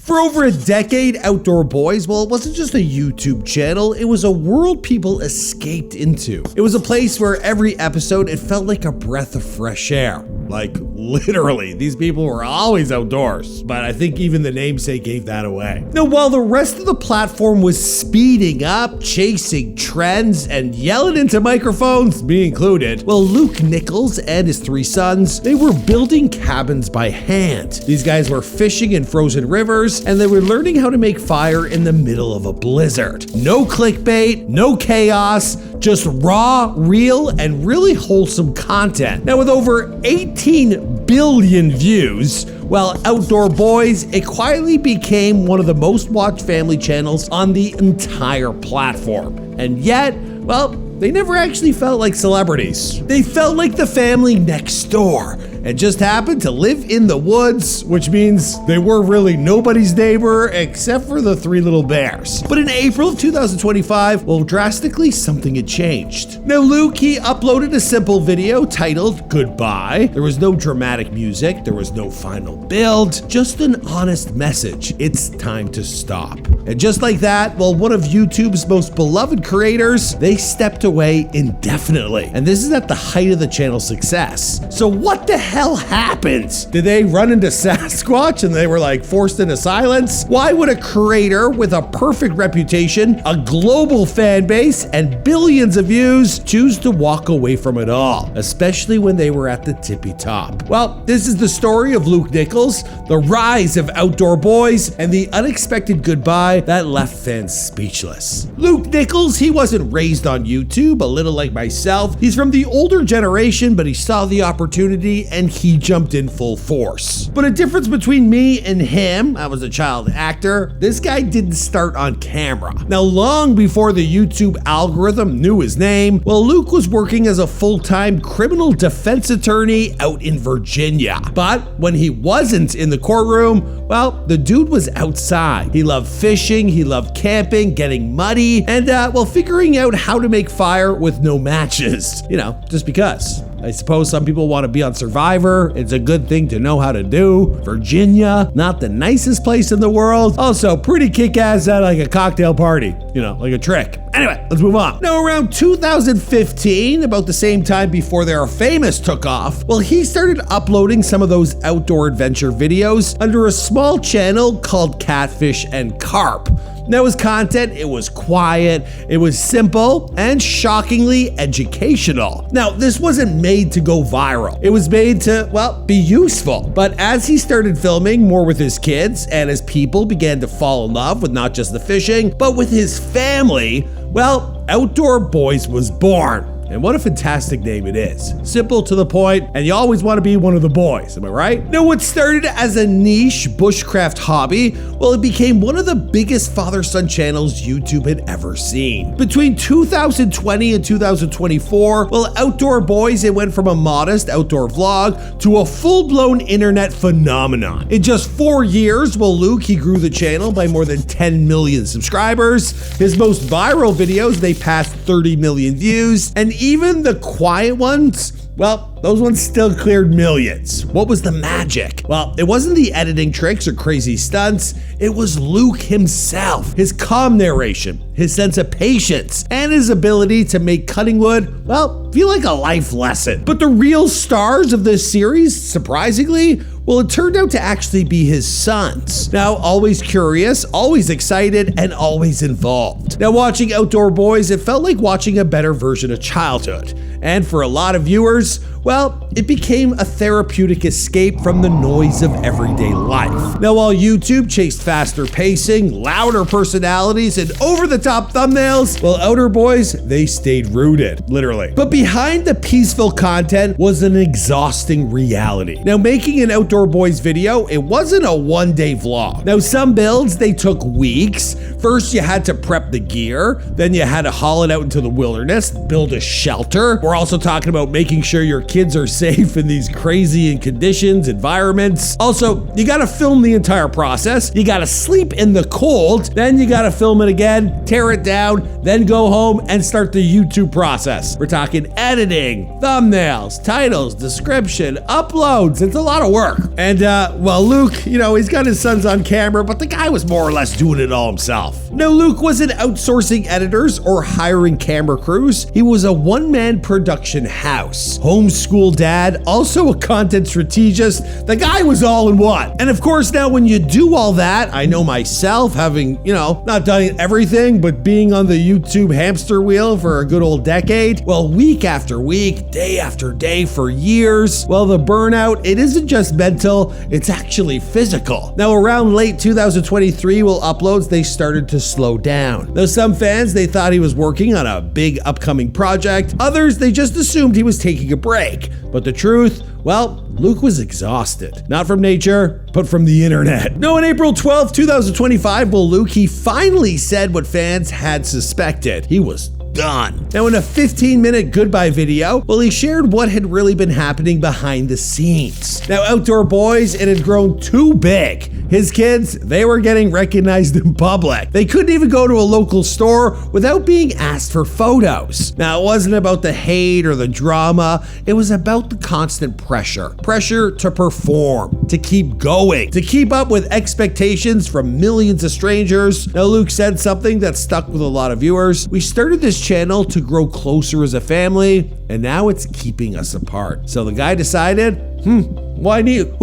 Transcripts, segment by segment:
For over a decade, Outdoor Boys, well, it wasn't just a YouTube channel, it was a world people escaped into. It was a place where every episode, it felt like a breath of fresh air. Like, literally, these people were always outdoors, but I think even the namesake gave that away. Now, while the rest of the platform was speeding up, chasing trends, and yelling into microphones, me included, well, Luke Nichols and his 3 sons, they were building cabins by hand. These guys were fishing in frozen rivers, and they were learning how to make fire in the middle of a blizzard. No clickbait, no chaos, just raw, real, and really wholesome content. Now, with over 18 billion views, well, Outdoor Boys, it quietly became one of the most watched family channels on the entire platform. And yet, well, they never actually felt like celebrities. They felt like the family next door and just happened to live in the woods, which means they were really nobody's neighbor except for the 3 little bears. But in April of 2025, well, drastically something had changed. Now, Luke, he uploaded a simple video titled Goodbye. There was no dramatic music, there was no final build, just an honest message. It's time to stop. And just like that, well, one of YouTube's most beloved creators, they stepped away indefinitely. And this is at the height of the channel's success. So what the hell happened? Did they run into Sasquatch and they were like forced into silence? Why would a creator with a perfect reputation, a global fan base, and billions of views choose to walk away from it all, especially when they were at the tippy top? Well, this is the story of Luke Nichols, the rise of Outdoor Boys, and the unexpected goodbye that left fans speechless. Luke Nichols, he wasn't raised on YouTube, a little like myself. He's from the older generation, but he saw the opportunity and he jumped in full force. But a difference between me and him, I was a child actor, this guy didn't start on camera. Now, long before the YouTube algorithm knew his name, well, Luke was working as a full-time criminal defense attorney out in Virginia. But when he wasn't in the courtroom, well, the dude was outside. He loved fishing, he loved camping, getting muddy, and well, figuring out how to make fire with no matches. You know, just because. I suppose some people want to be on Survivor. It's a good thing to know how to do. Virginia, not the nicest place in the world. Also, pretty kick-ass at like a cocktail party. You know, like a trick. Anyway, let's move on. Now, around 2015, about the same time before their famous took off, well, he started uploading some of those outdoor adventure videos under a small channel called Catfish and Carp. Now, his content, it was quiet, it was simple, and shockingly educational. Now, this wasn't made to go viral. It was made to, well, be useful. But as he started filming more with his kids, and as people began to fall in love with not just the fishing, but with his family, well, Outdoor Boys was born. And what a fantastic name it is. Simple, to the point, and you always want to be one of the boys, am I right? Now, what started as a niche bushcraft hobby, well, it became one of the biggest father-son channels YouTube had ever seen. Between 2020 and 2024, well, Outdoor Boys, it went from a modest outdoor vlog to a full-blown internet phenomenon. In just 4 years, well, Luke, he grew the channel by more than 10 million subscribers. His most viral videos, they passed 30 million views, and even the quiet ones, well, those ones still cleared millions. What was the magic? Well, it wasn't the editing tricks or crazy stunts, it was Luke himself. His calm narration, his sense of patience, and his ability to make cutting wood, well, feel like a life lesson. But the real stars of this series, surprisingly, well, it turned out to actually be his sons. Now, always curious, always excited, and always involved. Now, watching Outdoor Boys, it felt like watching a better version of childhood. And for a lot of viewers, well, it became a therapeutic escape from the noise of everyday life. Now, while YouTube chased faster pacing, louder personalities, and over-the-top thumbnails, well, Outdoor Boys, they stayed rooted, literally. But behind the peaceful content was an exhausting reality. Now, making an Outdoor Boys video, it wasn't a one-day vlog. Now, some builds, they took weeks. First, you had to prep the gear, then you had to haul it out into the wilderness, build a shelter. We're also talking about making sure your kids are safe in these crazy conditions, environments. Also, you gotta film the entire process. You gotta sleep in the cold, then you gotta film it again, tear it down, then go home and start the YouTube process. We're talking editing, thumbnails, titles, description, uploads. It's a lot of work. And well, Luke, he's got his sons on camera, but the guy was more or less doing it all himself. Now, Luke wasn't outsourcing editors or hiring camera crews. He was a one-man production house. Homeschool dad, also a content strategist. The guy was all in one. And of course, now when you do all that, I know myself, having, not done everything, but being on the YouTube hamster wheel for a good old decade, well, week after week, day after day for years, well, the burnout, it isn't just mental, it's actually physical. Now, around late 2023, uploads, they started to slow down. Though some fans, they thought he was working on a big upcoming project. Others, they just assumed he was taking a break. But the truth, well, Luke was exhausted. Not from nature, but from the internet. No, on April 12th, 2025, well, Luke, he finally said what fans had suspected. He was done. Now, in a 15-minute goodbye video, well, he shared what had really been happening behind the scenes. Now, Outdoor Boys, it had grown too big. His kids, they were getting recognized in public. They couldn't even go to a local store without being asked for photos. Now, it wasn't about the hate or the drama. It was about the constant pressure. Pressure to perform, to keep going, to keep up with expectations from millions of strangers. Now, Luke said something that stuck with a lot of viewers. We started this channel to grow closer as a family, and now it's keeping us apart. So the guy decided, who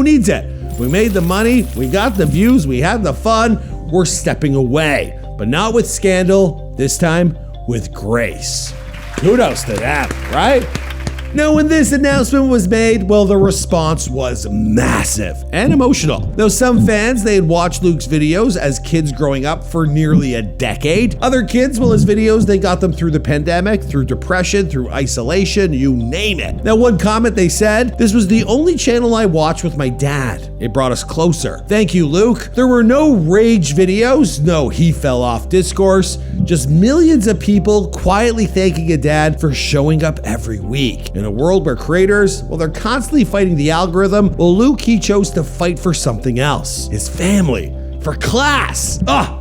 needs it? We made the money, we got the views, we had the fun, we're stepping away. But not with scandal, this time with grace. Kudos to them, right? Now, when this announcement was made, well, the response was massive and emotional. Though some fans, they had watched Luke's videos as kids growing up for nearly a decade. Other kids, well, his videos, they got them through the pandemic, through depression, through isolation, you name it. Now, one comment they said, "This was the only channel I watched with my dad. It brought us closer. Thank you, Luke." There were no rage videos, no he fell off discourse, just millions of people quietly thanking a dad for showing up every week. In a world where creators, well, they're constantly fighting the algorithm, well, Luke, he chose to fight for something else. His family. For class.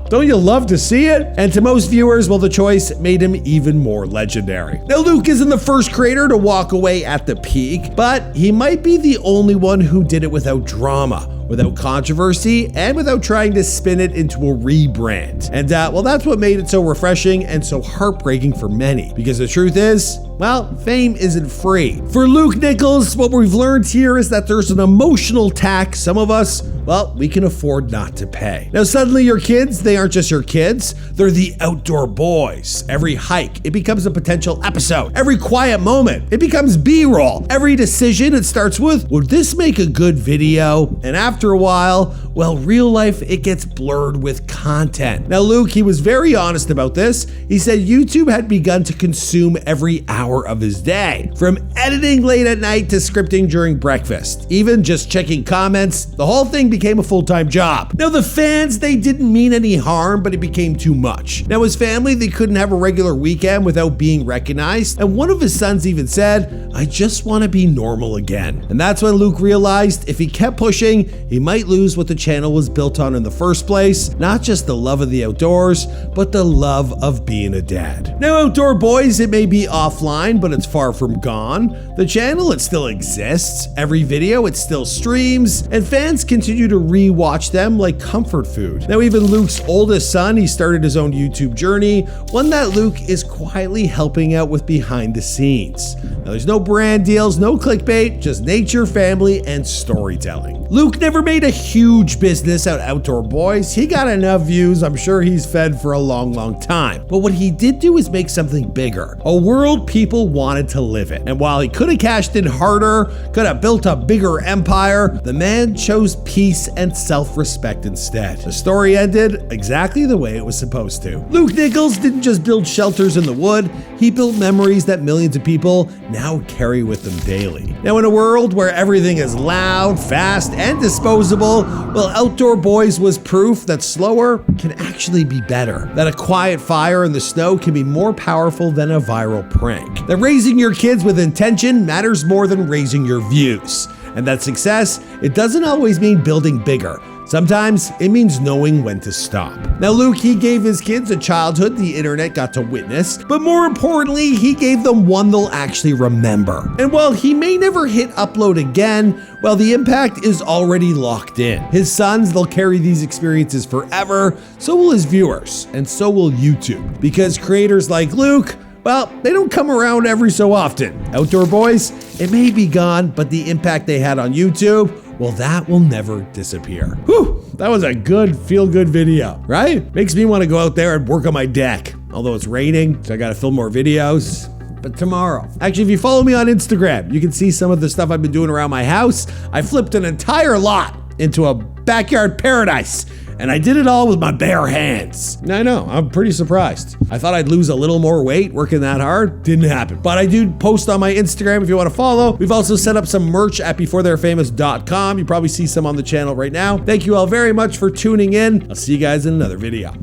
Don't you love to see it? And to most viewers, well, the choice made him even more legendary. Now, Luke isn't the first creator to walk away at the peak, but he might be the only one who did it without drama, without controversy, and without trying to spin it into a rebrand. And well, that's what made it so refreshing and so heartbreaking for many. Because the truth is, well, fame isn't free. For Luke Nichols, what we've learned here is that there's an emotional tax some of us, well, we can afford not to pay. Now, suddenly your kids, they aren't just your kids, they're the outdoor boys. Every hike, it becomes a potential episode. Every quiet moment, it becomes B-roll. Every decision, it starts with, would this make a good video? And after a while, well, real life, it gets blurred with content. Now, Luke, he was very honest about this. He said YouTube had begun to consume every hour of his day. From editing late at night to scripting during breakfast. Even just checking comments, the whole thing became a full-time job. Now, the fans, they didn't mean any harm, but it became too much. Now, his family, they couldn't have a regular weekend without being recognized. And one of his sons even said, "I just want to be normal again." And that's when Luke realized if he kept pushing, he might lose what the channel was built on in the first place. Not just the love of the outdoors, but the love of being a dad. Now, Outdoor Boys, it may be offline, but it's far from gone. The channel, it still exists. Every video, it still streams, and fans continue to re-watch them like comfort food. Now, even Luke's oldest son, he started his own YouTube journey, one that Luke is quietly helping out with behind the scenes. Now, there's no brand deals, no clickbait, just nature, family, and storytelling. Luke never made a huge business out of Outdoor Boys. He got enough views, I'm sure he's fed for a long, long time. But what he did do is make something bigger, a world people wanted to live in. And while he could have cashed in harder, could have built a bigger empire, the man chose peace and self-respect instead. The story ended exactly the way it was supposed to. Luke Nichols didn't just build shelters in the wood, he built memories that millions of people now carry with them daily. Now, in a world where everything is loud, fast, and disposable, well, Well, Outdoor Boys was proof that slower can actually be better, that a quiet fire in the snow can be more powerful than a viral prank, that raising your kids with intention matters more than raising your views, and that success, it doesn't always mean building bigger. Sometimes it means knowing when to stop. Now, Luke, he gave his kids a childhood the internet got to witness, but more importantly, he gave them one they'll actually remember. And while he may never hit upload again, well, the impact is already locked in. His sons, they'll carry these experiences forever, so will his viewers, and so will YouTube. Because creators like Luke, well, they don't come around every so often. Outdoor Boys, it may be gone, but the impact they had on YouTube, well, that will never disappear. Whew, that was a good, feel-good video, right? Makes me want to go out there and work on my deck. Although it's raining, so I gotta film more videos. But tomorrow. Actually, if you follow me on Instagram, you can see some of the stuff I've been doing around my house. I flipped an entire lot into a backyard paradise. And I did it all with my bare hands. I know, I'm pretty surprised. I thought I'd lose a little more weight working that hard. Didn't happen. But I do post on my Instagram if you want to follow. We've also set up some merch at beforetheyarefamous.com. You probably see some on the channel right now. Thank you all very much for tuning in. I'll see you guys in another video.